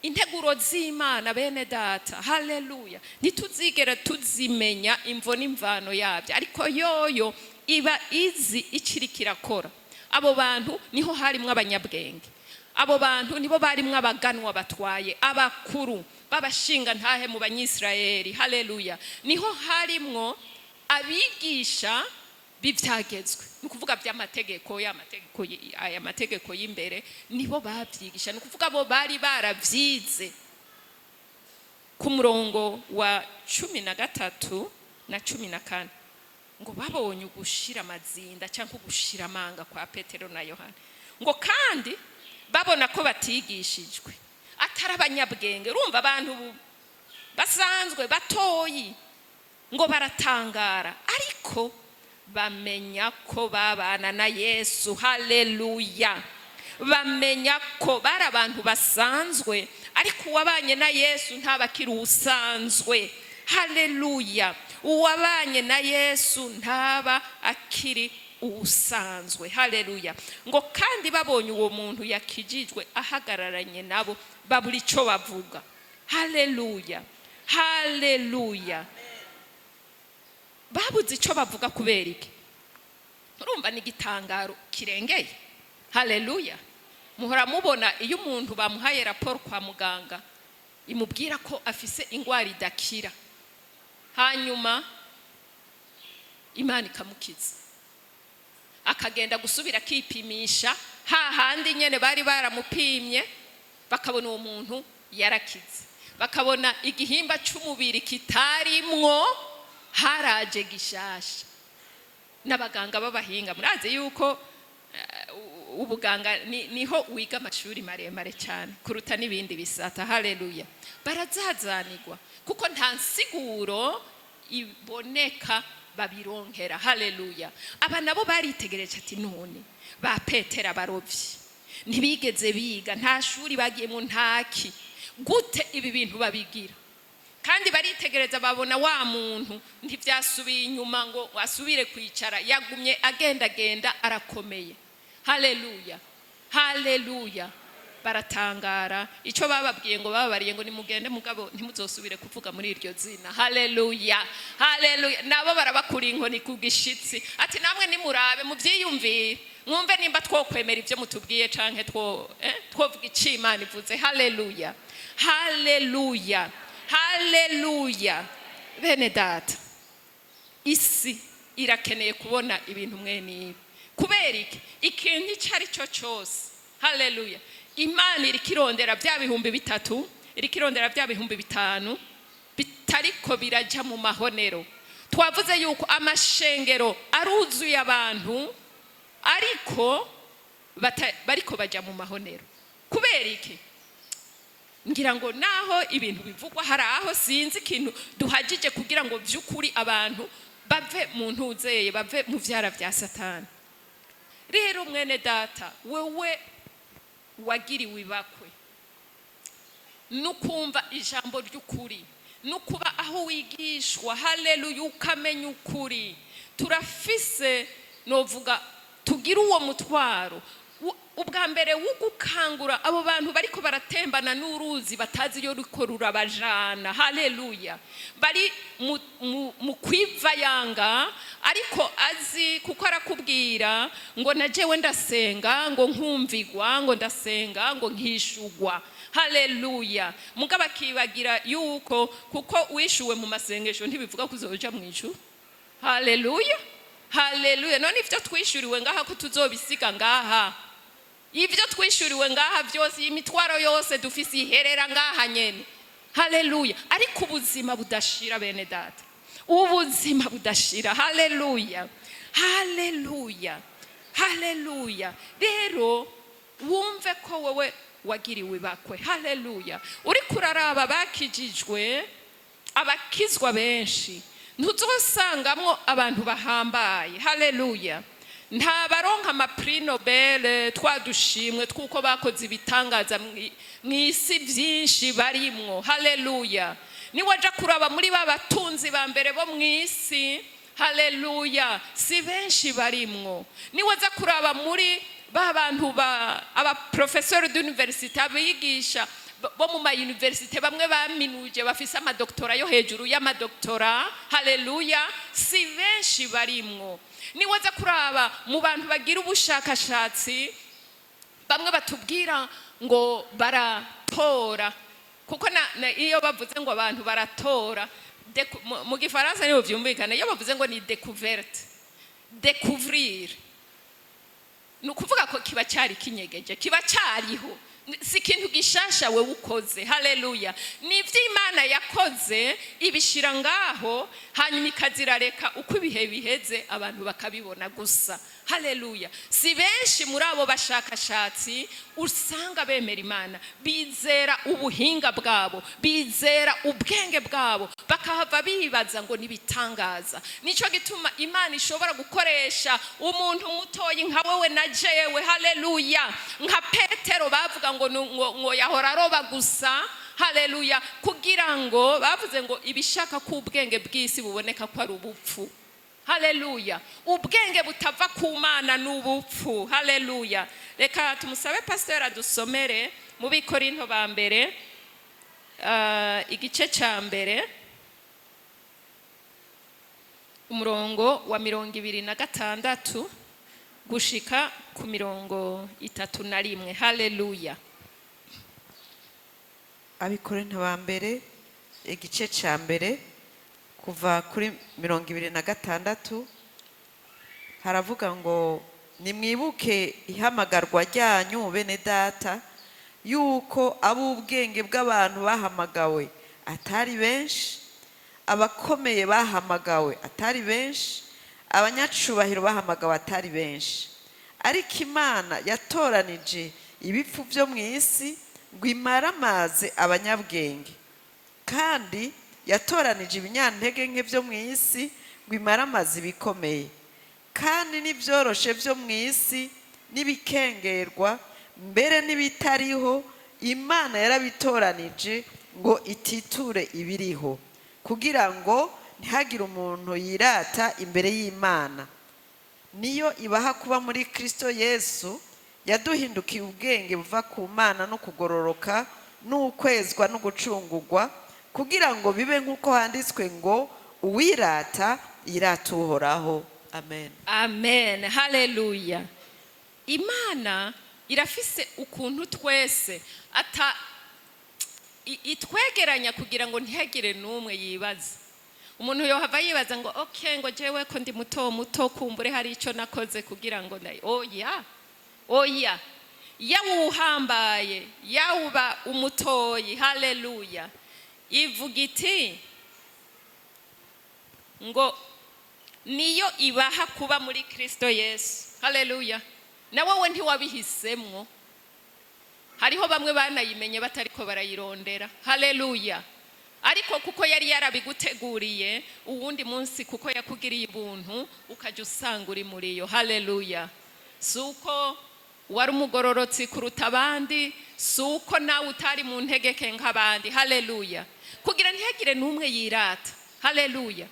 Speaker 1: Integuro z'Imana bene data, haleluya, ntituzigera tuzimenya imvo n'imvano yabyo, ariko yoyo iba izi ikiri kirakora. Abo bantu niho harimwo abanyabwenge, abo bantu nibo barimwo abaganwa batwaye, abakuru babashinga ntahe mu Banyisirayeli. Haleluya. Niho harimwo abigisha bivyagezwe, nukuvuga by'amategeko, aya mategeko y'imbere nibo babyigisha, nukuvuga bo bari baravyize. Ku murongo wa 13 na 14 ngo babonye ugushira amazinda cyangwa ugushira amanga kwa Petero na Yohana, ngo kandi babona ko batigishijwe atari abanyabwenge. Urumva abantu basanzwe batoyi, ngo baratangara, ariko bamenya ko babana na Yesu. Haleluya. Bamenya ko bari abantu basanzwe, ariko uwabanye na Yesu ntabakiri usanzwe. Haleluya. Uwabanye na Yesu ntaba akiri usanzwe. Haleluya. Ngo kandi babonye uwo muntu yakijijwe ahagararanye nabo, babura ico bavuga. Haleluya, haleluya. Babuze ico bavuga kubera iki? Urumva ni igitangaro kirengeye. Haleluya. Muhora mubona iyo umuntu bamuhaye raporo kwa muganga imubwira ko afise ingwara idakira, hanyuma Imana ikamukiza, akagenda gusubira kipimisha hahandi nyene bari baramupimye, bakabona uwo muntu yarakize, bakabona igihimba c'umubiri kitarimwo haraje gishasha. N'abaganga b'abahinga murazi yuko ubuganga niho wiga amashuri maremare cyane kuruta n'ibindi bisata. Haleluya. Barazazanirwa kuko nta nsiguro iboneka babironkera. Haleluya. Aba nabo baritegereje ati, none ba Petero abarovyi ntibigeze biga, nta shuri bagiye mu ntaki, gute ibi bintu babigira? kandi baritegereza babona wa muntu ntivyasubiye inyuma ngo asubire kwicara, yagumye agenda arakomeye. Haleluya, haleluya. Baratangara, icyo bababwiye ngo bababariye ngo nimugende mugabo ntimuzosubire kuvuga muri iryo zina. Haleluya, haleluya. Nabo barabakura inkoni ku gishitsi, ati namwe nimurabe muvyiyumvire, mwumve nimba twokwemera ivyo mutubwiye canke twovuga icyo Imana ivuze. Haleluya, haleluya, haleluya. Bene data, isi irakeneye kubona ibintu mwene ibi. Kubera iki? Ikintu icyo ari cyo cyose, haleluya, Imana irikirondera bya bihumbi 3, irikirondera bya bihumbi 5 bitariko biraja mu mahonero. Twavuze yuko amashengero aruzuye abantu ariko bariko baja mu mahonero. Kubera iki? Ngira ngo naho ibintu bivugwa hari aho sinzi ikintu duhagije kugira ngo vy'ukuri abantu bave mu ntuzeye, bave mu vyara vya Satani. Rero mwene data, wewe wagiriwe ibakwe, nukumva ijambo ry'ukuri, nukuba aho wigishwa, haleluya, ukamenya ukuri. Turafise novuga tugira uwo mutwaro ubwa mbere wugukangura abo bantu bariko baratembana n'uruzi batazi iyo riko rurabajana. Haleluya, bari mu kwiva yanga ariko azi kuko arakubwira ngo najewe ndasenga ngo nkumvigwa, ngo ndasenga ngo nkishugwa. Haleluya. Mugabo akibagira yuko kuko wishuwe mu masengesho ntibivuga kuzoja mu ijuru. Haleluya, haleluya. None ivyo twishuriwe ngaha ko tuzobisiga ngaha, ivyo twishuriwe ngaha byose, imitwaro yose dufise iherera ngaha nyene. Haleluya. Ariko ubuzima budashira bene data, ubuzima budashira. Haleluya, haleluya, haleluya. Rero wumve ko wewe wagiriwe bakwe. Haleluya. Uri kuraraba bakijijwe, abakizwa benshi, ntuzosangamwo abantu bahambaye. Haleluya. Nta baronka amaprix Nobel twadushimwe twuko bakoze ibitangaza mw'isi byinshi barimwo. Haleluya. Ni waja kuraba muri babatunzi ba mbere bo mw'isi, haleluya, si benshi barimwo. Ni waza kuraba muri babantu aba professeur d'université abigisha bo mu ma université bamwe baminuje bafise amadoktora yo hejuru y'amadoktora. Haleluya, si benshi barimwo. Ni waza kuraba mu bantu bagira ubushakashatsi bamwe batubwira ngo baratora, kuko iyo bavuze ngo abantu baratora mu gifaransa niho vyumvikana, iyo bavuze ngo ni découverte, découvrir, nukuvuga ko kiba cyari kinyegeje, kiba cyariho, si ikintu gishasha we ukoze. Haleluya. Ni vy'Imana yakoze ibishira ngaho, hanyuma ikazirareka uko ibihe biheze abantu bakabibona gusa. Haleluya. Si benshi muri abo bashakashatsi usanga bemera Imana, bizera ubuhinga bwabo, bizera ubwenge bwabo, bakahava bibaza ngo nibitangaza. Nico gituma Imana ishobora gukoresha umuntu mutoyi nka wewe na jewe. Haleluya. Nka Petero bavuga ngo yahora aroba gusa. Haleluya. Kugira ngo bavuze ngo ibishaka ku ubwenge bw'isi buboneka ko ari ubupfu. Haleluya. Ubwenge butava ku Mana n'ubupfu. Haleluya. Reka tumusabe pastor adusomere mu Bikorinto ba mbere igice ca mbere umurongo wa 26 gushika ku 31. Haleluya.
Speaker 2: Abikorinto ba mbere igice ca mbere kuva kuri 26 haravuga ngo nimwibuke ihamagarwa ryanyu bene data, yuko ab'ubwenge bw'abantu bahamagawe atari benshi, abakomeye bahamagawe atari benshi, abanyacubahiro bahamagawe atari benshi. Ariko Imana yatoranije ibipfu byo mu isi ngo imaramaze abanyabwenge, kandi yatoranije ibinyantege nke byo mu isi ngo imaramaze ibikomeye, kandi n'ibyoroshe byo mu isi n'ibikengerwa mbere n'ibitariho Imana yarabitoranije ngo ititure ibiriho, kugira ngo ntihagire umuntu yirata imbere y'Imana. Niyo ibaha kuba muri Kristo Yesu, yaduhindukiye ubwenge buva ku Mana no kugororoka n'ukwezwa no gucungurwa, kugira ngo bibe nk'uko handitswe ngo uwirata yirata Uhoraho. Amen.
Speaker 1: Amen. Haleluya. Imana irafise ukuntu twese itwegeranya kugira ngo ntihagire n'umwe yibaza. Umuntu yohava yibaza ngo okay, ngo jewe ko ndi muto kumbure hari icyo nakoze kugira ngo oya yawuhambaye yawuba umutoyi. Haleluya. Ivuga iti ngo niyo ibaha kuba muri Kristo Yesu. Haleluya. Na wowe ntiwabihisemwo. Hariho bamwe banayimenye batariko barayirondera. Haleluya. Ariko kuko yari yarabiguteguriye, uwundi munsi kuko yakugiriye ubuntu ukajya usanga uri muri yo. Haleluya. Suko wari umugororotsi kuruta abandi, suko nawe utari mu ntegeke nk'abandi. Haleluya. Kugira ntihagire n'umwe yirata. Haleluya.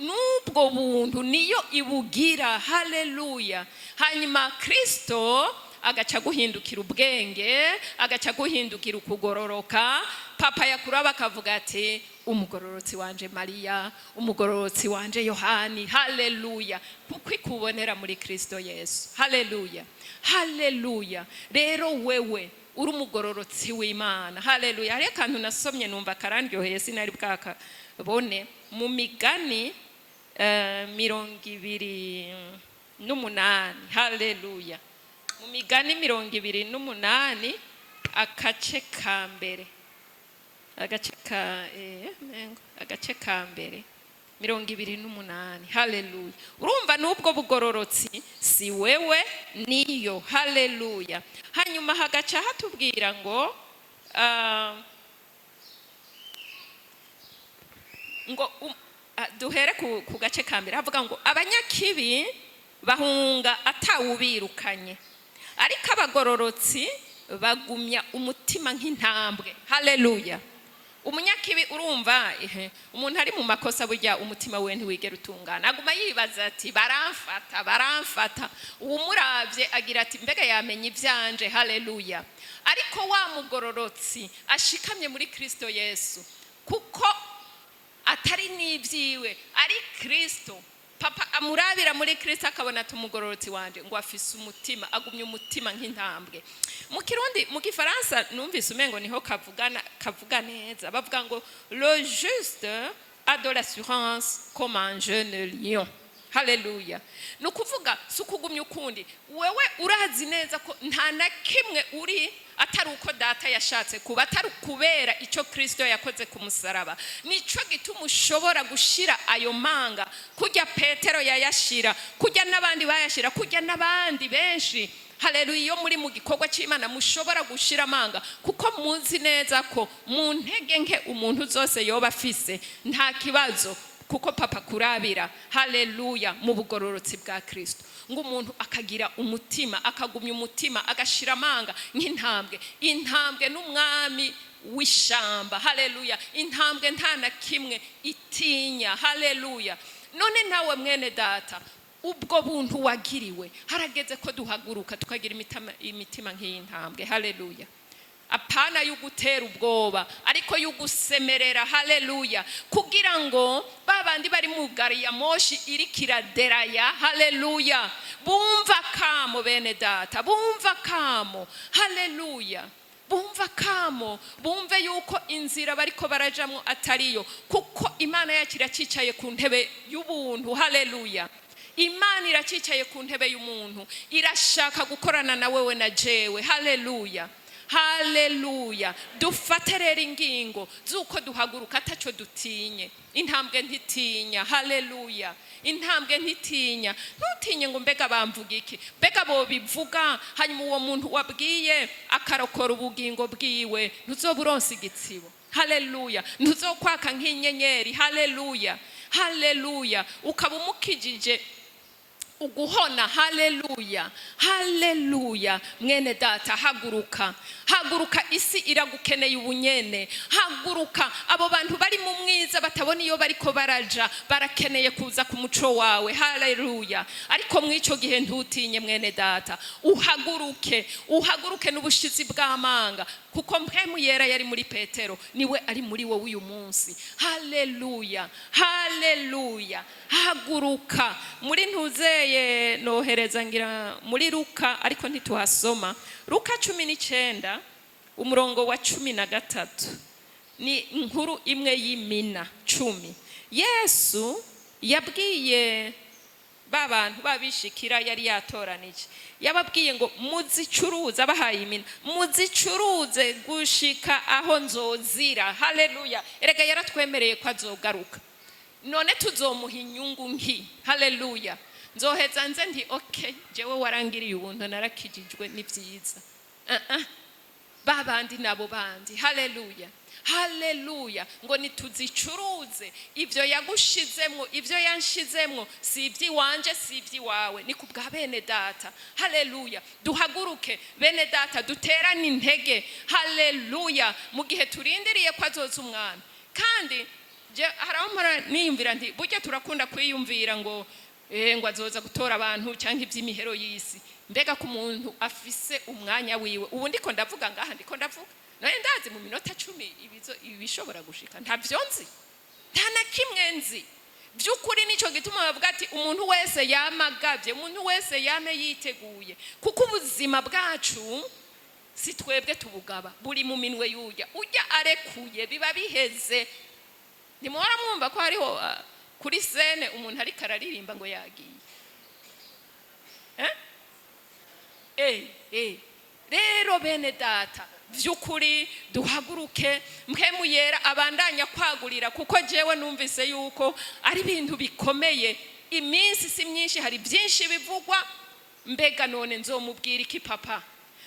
Speaker 1: N'ubwo buntu niyo ibugira. Haleluya. Hanyuma Kristo agaca guhindukira ubwenge, agaca guhindukira ukugororoka. Papa yakuraba akavuga ati umugororotsi wanje Mariya, umugororotsi wanje Yohani. Haleluya. Kuko ikubonera muri Kristo Yesu. Haleluya. Haleluya. Rero wewe uri umugororotsi w'Imana. Haleluya. Hari akantu nasomye numva karandyoheye sinari bwakabone mu Migani 28. Haleluya. Mu Migani 28 agace ka mbere. Agace ka mbere 28. Haleluya. Urumva n'ubwo bugororotsi si wewe niyo. Haleluya. Hanyuma hagaca hatubwira ngo duhere ku gace ka mbere. Havuga ngo abanyakibi bahunga atawubirukanye, ariko abagororotsi bagumya umutima nk'intambwe. Haleluya. Umunyakibi urumva umuntu ari mu makosa burya umutima we ntiwigera utungana, aguma yibaza ati baramfata. Uwumuravye agira ati mbega yamenye ivyanje. Haleluya. Ariko wa mugororotsi ashikamye muri Kristo Yesu, kuko atari n'ivyiwe ari Kristo, papa amurabira muri Kristo akabona ati umugororotsi wanje ngo afise umutima, agumye umutima nk'intambwe. Mu Kirundi, mu Gifaransa numvise umengo niho kavuga neza. Bavuga ngo le juste a de l'assurance comme un jeune lion. Haleluya. Nukuvuga sukugumya ukundi. Wewe urazi neza ko nta na kimwe uri atari uko data yashatse kuba, atari kubera icyo Kristo yakoze ku musaraba. Nico gituma ushobora gushira ayo manga, kujya Petero yayashira, kujya n'abandi bayashira, kujya n'abandi benshi. Haleluya. Iyo muri mu gikorwa cy'Imana mushobora gushira amanga, kuko muzi neza ko mu ntege nke umuntu zose yoba afise nta kibazo, kuko papa kurabira. Haleluya. Mu bugororotsi bwa Kristo ngo umuntu akagira umutima, akagumya umutima, agashira amanga nk'intambwe. Intambwe n'umwami w'ishamba. Haleluya. Intambwe nta na kimwe itinya. Haleluya. None nawe mwene data, ubwo buntu wagiriwe, harageze ko duhaguruka tukagira imitima nk'intambwe. Haleluya. Apana yugutera ubwoba, ariko yugusemerera. Haleluya. Kugira ngo babandi bari mu gari ya moshi iri kiraderaya. Haleluya. Bumva kamo bene data, bumva kamo. Haleluya. Bumva kamo, bumve yuko inzira bariko barajamwo atariyo, kuko Imana yacu iracicaye ku ntebe y'ubuntu. Haleluya. Imana iracicaye ku ntebe y'umuntu, irashaka gukorana na wewe na jewe. Haleluya. Haleluya. Dufate rero ingingo zuko duhaguruka ataco dutinye. Intambwe ntitinya. Haleluya. Intambwe ntitinya. Ntutinye ngo mbega bamvuga iki, mbega bo bivuga, hanyuma uwo muntu wabwiye akarokora ubugingo bwiwe ntuzoburonsa igitsibo. Haleluya. Ntuzokwaka nk'inyenyeri. Haleluya. Haleluya. Ukaba umukijije uguhona. Haleluya, haleluya. Mwene data, haguruka, haguruka, isi iragukeneye ubunyene. Haguruka, abo bantu bari mu mwiza batabona iyo bariko baraja, barakeneye kuza ku muco wawe. Haleluya. Ariko mw'ico gihe ntutinye mwene data, uhaguruke, uhaguruke n'ubushizi bw'amanga, kuko mpemu yera yari muri Petero niwe ari muri wowe uyu munsi. Haleluya, haleluya. Haguruka. Muri Ntuzeye nohereza ngira muri Luka, ariko ntituhasoma. Luka 19 umurongo wa 13 ni inkuru imwe y'imina 10. Yesu yabwiye babantu babishikira yari yatoranije, yababwiye ngo muzicuruza, abahaye imina, muzicuruze gushika aho nzozira. Haleluya. Erega yaratwemereye ko azogaruka, none tuzomuha inyungu nki. Haleluya. Nzoheza nze ndi okay, jewe warangiriye ubuntu, narakijijwe, ni byiza. Babandi nabo bandi. Haleluya, haleluya. Ngo nituzicuruze ivyo yagushizemwo, ivyo yanshizemwo, si iby'iwanje si iby'iwawe, ni kubwa bene data. Haleluya. Duhaguruke bene data, duterane intege. Haleluya. Mu gihe turindiriye ko azoza umwami. Kandi haramara niyumvira nti burya turakunda kwiyumvira ngo ngo azoza gutora abantu cyangwa iby'imihero y'isi. Mbega ku muntu afise umwanya wiwe. Ubu ndiko ndavuga ngaha, ndiko ndavuga naye ndazi mu minota 10 ibishobora gushika, ntavyo nzi, nta na kimwe nzi. By'ukuri nico gituma bavuga ati umuntu wese yamagavye, umuntu wese yame yiteguye, kuko ubuzima bwacu si twebwe tubugaba, buri mu minwe y'ujya. Ujya arekuye biba biheze. Nimuhora mwumva ko hariho kuri sene umuntu ari kararirimba ngo yagiye. Rero bene data, vy'ukuri duhaguruke, mpemu yera abandanya kwagurira, kuko jewe numvise yuko ari ibintu bikomeye. Iminsi si myinshi, hari byinshi bivugwa. Mbega none nzomubwira iki papa?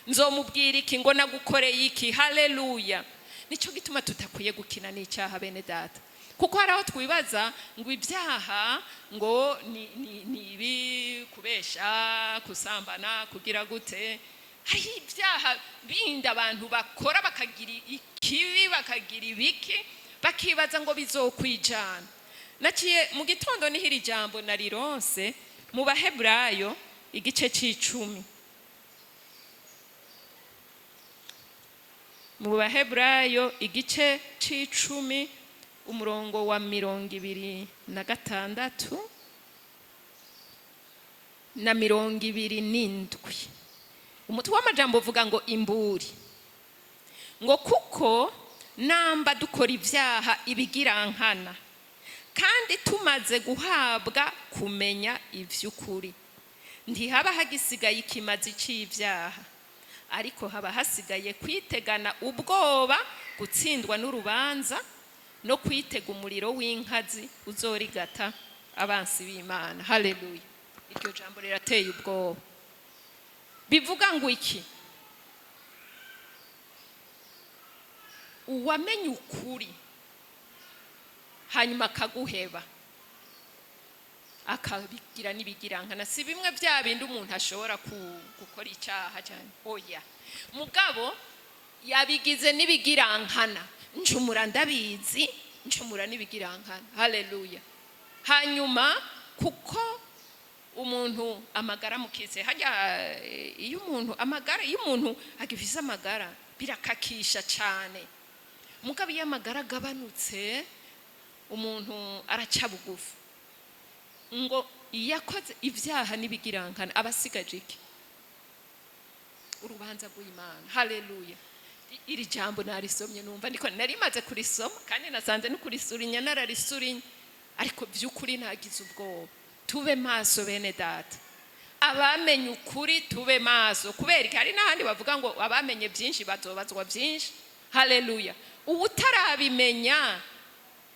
Speaker 1: Nzomubwira iki ngo nagukoreye iki? Haleluya. Nico gituma tutakwiye gukina n'icyaha bene data, kuko haraho twibaza ngo ibyaha ngo ni ibi, kubesha, kusambana, kugira gute. Hari ibyaha bindi abantu bakora, bakagira ikibi, bakagira ibiki, bakibaza ngo bizokwijana. Naciye mu gitondo nihiri jambo narironse mu Baheburayo igice c'icumi. Mu Baheburayo igice c'icumi umurongo wa 26 na 27. Umutwe w'amajambo uvuga ngo imburi, ngo kuko namba dukora ibyaha ibigirankana, kandi tumaze guhabwa kumenya ivy'ukuri, ntihaba hagisigaye ikimazi c'ibyaha, ariko haba hasigaye kwitegana ubwoba, gutsindwa n'urubanza, no kwitega umuriro w'inkazi uzorigata abansi b'Imana. Haleluya. Iryo jambo rirateye ubwoba. Bivuga ngo iki? Uwamenye ukuri hanyuma akaguheba, akabigira n'ibigirankana. Si bimwe bya bindi umuntu ashobora gukora icyaha cyane, oya. Mugabo yabigize n'ibigirankana. Ncumura ndabizi, ncumura n'ibigirankana. Haleluya. Hanyuma kuko umuntu amagara mukitse, hajya iyo umuntu amagara, iyo umuntu agifise amagara birakakisha cyane. Mugabo iyo amagara gabanutse umuntu araca bugufi. Ngo yakoze ibyaha n'ibigirankana abasigaje iki? Urubanza rw'Imana. Haleluya. Iri jambo narisomye numva ndiko narimaze kurisoma, kandi nasanze no kurisurinya nararisurinya, ariko by'ukuri nagize ubwoba. Tube maso bene data, abamenye ukuri tube maso, kubera hari n'ahandi bavuga ngo abamenye byinshi bazobazwa byinshi. Haleluya. Ubutarabimenya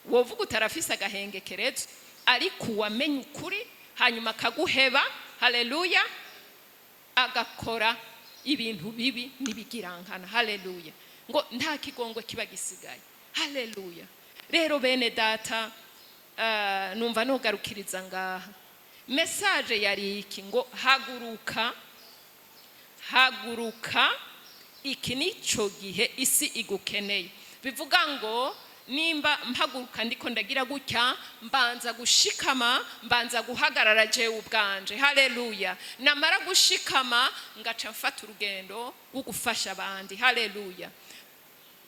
Speaker 1: wovuga utarafise agahengekerezo, ariko uwamenye ukuri hanyuma akaguheba, haleluya, agakora ibintu bibi n'ibigirankana. Haleluya. Ngo nta kigongwe kiba gisigaye. Haleluya. Rero bene data, numva nogarukiriza ngaha. message yari iki ngo haguruka haguruka, iki nico gihe isi igukeneye. Bivuga ngo nimba mpaguruka ndiko ndagira gutya, mbanza gushikama, mbanza guhagarara jewe ubwanje. Haleluya. Namara gushikama ngaca mfata urugendo rwo gufasha abandi. Haleluya.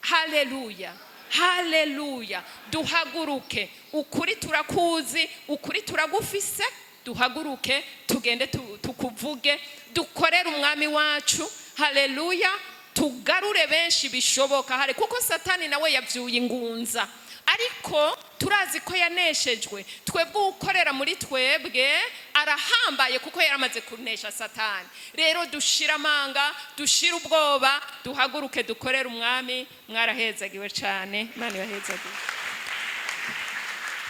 Speaker 1: Haleluya. Haleluya. Duhaguruke, ukuri turakuzi, ukuri turagufise, duhaguruke tugende tukuvuge, dukorere umwami wacu. Haleluya. Tugarure benshi bishoboka. Hale kuko satani nawe yavyuye ingunza, ariko turazi ko yaneshejwe. Twebwe ukorera muri twebwe arahambaye kuko yaramaze kunesha satani. Rero dushira amanga, dushira ubwoba, duhaguruke dukorere umwami. Mwarahezagiwe cyane. Imana ibahezagiwe.